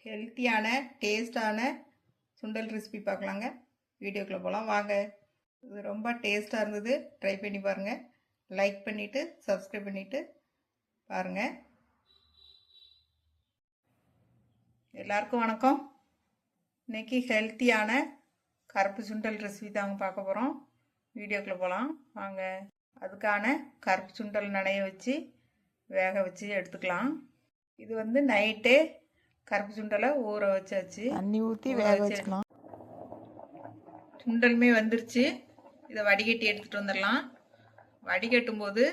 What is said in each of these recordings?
ஹெல்த்தியான டேஸ்டான சுண்டல் ரெசிபி பார்க்கலாங்க. வீடியோக்குள்ளே போகலாம் வாங்க. இது ரொம்ப டேஸ்ட்டாக இருந்தது. ட்ரை பண்ணி பாருங்கள். லைக் பண்ணிவிட்டு சப்ஸ்கிரைப் பண்ணிவிட்டு பாருங்கள். எல்லாருக்கும் வணக்கம். இன்றைக்கி ஹெல்த்தியான கருப்பு சுண்டல் ரெசிபி தாங்க பார்க்க போகிறோம். வீடியோக்குள்ளே போகலாம் வாங்க. அதுக்கான கருப்பு சுண்டல் நனைய வச்சு வேக வச்சு எடுத்துக்கலாம். இது வந்து நைட்டே கருப்பு சுண்டலை ஊற வச்சாச்சு. தண்ணி ஊற்றி வேக வச்சுக்கலாம். சுண்டலுமே வந்துருச்சு. இதை வடிகட்டி எடுத்துகிட்டு வந்துடலாம். வடிகட்டும் போது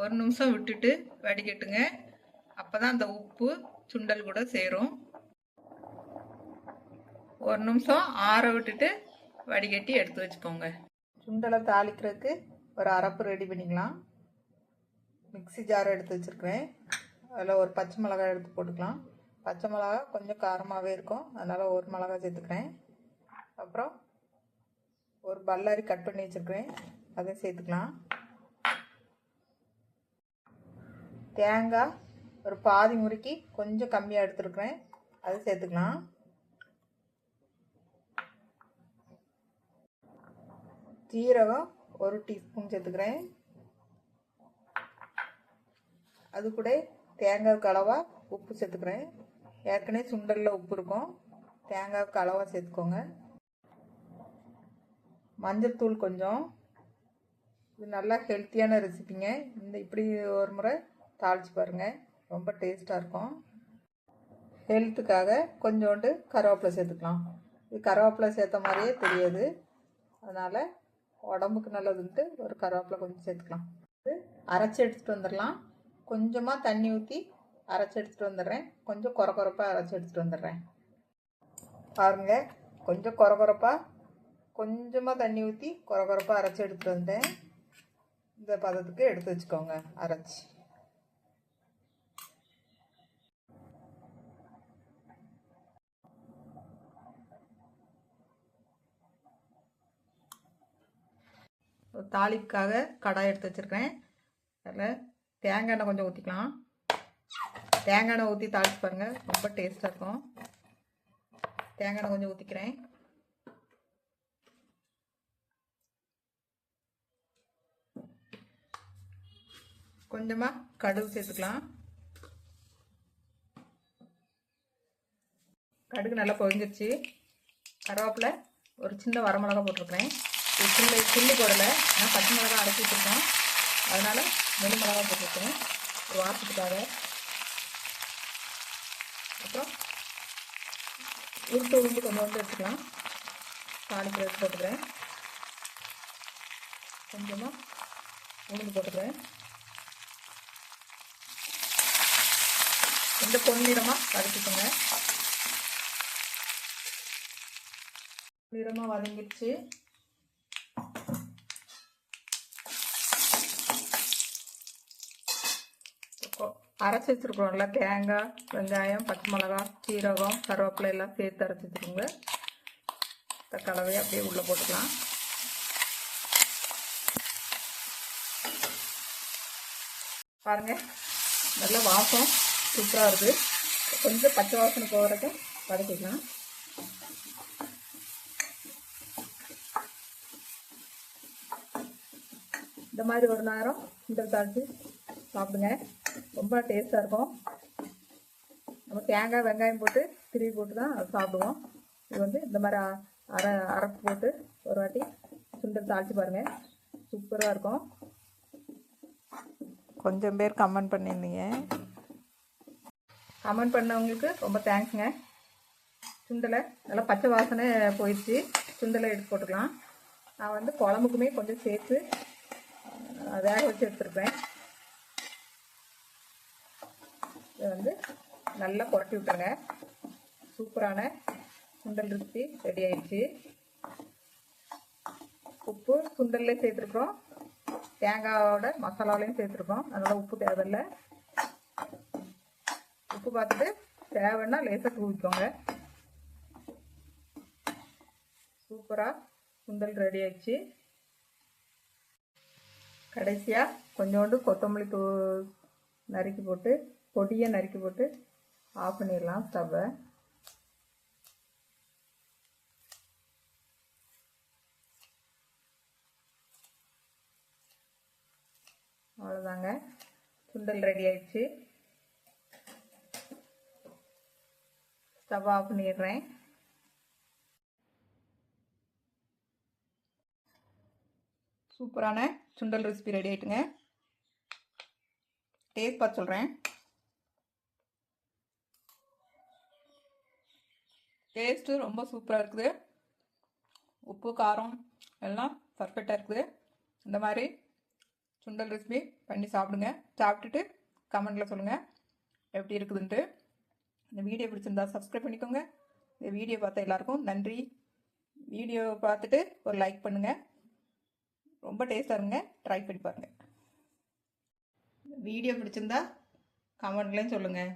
ஒரு நிமிஷம் விட்டுட்டு வடிகட்டுங்க. அப்போ தான் அந்த உப்பு சுண்டல் கூட சேரும். ஒரு நிமிஷம் ஆற விட்டுட்டு வடிகட்டி எடுத்து வச்சுக்கோங்க. சுண்டலை தாளிக்கிறதுக்கு ஒரு அரைப்பு ரெடி பண்ணிக்கலாம். மிக்ஸி ஜார் எடுத்து வச்சுருக்கிறேன். அதில் ஒரு பச்சை மிளகாய் எடுத்து போட்டுக்கலாம். பச்சை மிளகா கொஞ்சம் காரமாகவே இருக்கும், அதனால் ஒரு மிளகாய் சேர்த்துக்கிறேன். அப்புறம் ஒரு பல்லாரி கட் பண்ணி வச்சுருக்கிறேன், அதையும் சேர்த்துக்கலாம். தேங்காய் ஒரு பாதி முறுக்கி கொஞ்சம் கம்மியாக எடுத்துருக்குறேன், அதை சேர்த்துக்கலாம். ஜீரகம் ஒரு டீஸ்பூன் சேர்த்துக்கிறேன். அது கூட தேங்காய்க்கு அளவாக உப்பு சேர்த்துக்கிறேன். ஏற்கனவே சுண்டலில் உப்பு இருக்கும், தேங்காய்க்கு அளவாக சேர்த்துக்கோங்க. மஞ்சள் தூள் கொஞ்சம். இது நல்லா ஹெல்த்தியான ரெசிபிங்க. இப்படி ஒரு முறை தாளித்து பாருங்கள், ரொம்ப டேஸ்ட்டாக இருக்கும். ஹெல்த்துக்காக கொஞ்சோண்டு கருவேப்பிலை சேர்த்துக்கலாம். இது கருவேப்பிலை சேர்த்த மாதிரியே தெரியாது, அதனால் உடம்புக்கு நல்லதுன்ட்டு ஒரு கருவேப்பிலை கொஞ்சம் சேர்த்துக்கலாம். இது அரைச்சி எடுத்துகிட்டு வந்துடலாம். கொஞ்சமாக தண்ணி ஊற்றி அரைச்சி எடுத்துகிட்டு வந்துடுறேன். கொஞ்சம் கொரப்பாக அரைச்சி எடுத்துகிட்டு வந்துடுறேன். பாருங்கள், கொஞ்சம் கொரப்பாக கொஞ்சமாக தண்ணி ஊற்றி கொரப்பாக அரைச்சி எடுத்துகிட்டு வந்தேன். இந்த பதத்துக்கு எடுத்து வச்சுக்கோங்க அரைச்சி. தாளிப்புக்காக கடாய் எடுத்து வச்சுருக்கேன். அதில் தேங்காய் எண்ணெய் கொஞ்சம் ஊற்றிக்கலாம். தேங்காய் எண்ணெய் ஊற்றி தாளிச்சு பாருங்கள், ரொம்ப டேஸ்ட்டாக இருக்கும். தேங்காய் எண்ணெய் கொஞ்சம் ஊற்றிக்கிறேன். கொஞ்சமாக கடுகு சேர்த்துக்கலாம். கடுகு நல்லா பொரிஞ்சிருச்சு. கருவேப்பிலை ஒரு சின்ன வரமிளகா போட்டிருக்கிறேன். சில்லி போடலை, நான் பச்சை மிளகா அரைச்சி வச்சுருக்கேன், அதனால் முழு மிளகா போட்டிருக்கேன் ஒரு வாசத்துக்காக. அப்புறம் உருட்டு கொஞ்சம் எடுத்துக்கலாம். தாளிப்பு எடுத்து போட்டுக்கிறேன். கொஞ்சமாக உளுந்து போட்டுக்கிறேன். கொஞ்சம் பொன்னிறமாக வதக்கிக்கோங்க. நிறமாக வதங்கிடுச்சு. அரைச்சி வச்சுருக்கோம்ல, தேங்காய், வெங்காயம், பச்சை மிளகா, சீரகம், கருவேப்பிலை எல்லாம் சேர்த்து அரைச்சி வச்சுருக்கோங்க. இந்த கலவையை அப்படியே உள்ளே போட்டுக்கலாம். பாருங்கள், நல்ல வாசம் சூப்பராக இருக்குது. கொஞ்சம் பச்சை வாசனை போகிற வரைக்கும் வதக்கிக்கலாம். இந்த மாதிரி ஒரு நேரம் இந்த தாளித்து சாப்பிடுங்க, ரொம்ப டேஸ்ட்டாக இருக்கும். நம்ம தேங்காய் வெங்காயம் போட்டு திருவி போட்டு தான் அதை சாப்பிடுவோம். இது வந்து இந்த மாதிரி அரைப்பு போட்டு ஒரு வாட்டி சுண்டல் தாளித்து பாருங்கள், சூப்பராக இருக்கும். கொஞ்சம் பேர் கமெண்ட் பண்ணியிருந்தீங்க, கமெண்ட் பண்ணவங்களுக்கு ரொம்ப தேங்க்ஸுங்க. சுண்டலை நல்லா பச்சை வாசனை போயிடுச்சு. சுண்டலை எடுத்து போட்டுக்கலாம். நான் வந்து குழம்புக்குமே கொஞ்சம் சேர்த்து வேக வச்சு எடுத்துருப்பேன். இதை வந்து நல்லா புரட்டி விட்டுருங்க. சூப்பரான சுண்டல் ரெசிபி ரெடி ஆயிடுச்சு. உப்பு சுண்டல்லே சேர்த்துருக்கோம், தேங்காயோட மசாலாவிலையும் சேர்த்துருக்கோம், அதனால் உப்பு தேவையில்லை. உப்பு பார்த்துட்டு தேவைன்னா லேசாக தூவிக்கோங்க. சூப்பராக சுண்டல் ரெடி ஆயிடுச்சு. கடைசியாக கொஞ்சோண்டு கொத்தமல்லி நறுக்கி போட்டு பொடியை நறுக்கி போட்டு ஆஃப் பண்ணிடலாம் ஸ்டவ்வை. அவ்வளோதாங்க, சுண்டல் ரெடி ஆயிடுச்சு. ஸ்டவ் ஆஃப் பண்ணிடுறேன். சூப்பரான சுண்டல் ரெசிபி ரெடி ஆகிட்டுங்க. டேஸ்ட் பார்த்து சொல்கிறேன். டேஸ்ட்டு ரொம்ப சூப்பராக இருக்குது. உப்பு காரம் எல்லாம் பர்ஃபெக்டாக இருக்குது. இந்த மாதிரி சுண்டல் ரெசிபி பண்ணி சாப்பிடுங்க. சாப்பிட்டுட்டு கமெண்டில் சொல்லுங்கள் எப்படி இருக்குதுன்ட்டு. இந்த வீடியோ பிடிச்சிருந்தா சப்ஸ்கிரைப் பண்ணிக்கோங்க. இந்த வீடியோ பார்த்த எல்லாருக்கும் நன்றி. வீடியோ பார்த்துட்டு ஒரு லைக் பண்ணுங்கள். ரொம்ப டேஸ்ட்டாக இருங்க, ட்ரை பண்ணி பாருங்கள். வீடியோ பிடிச்சிருந்தா கமெண்ட்லேயும் சொல்லுங்கள்.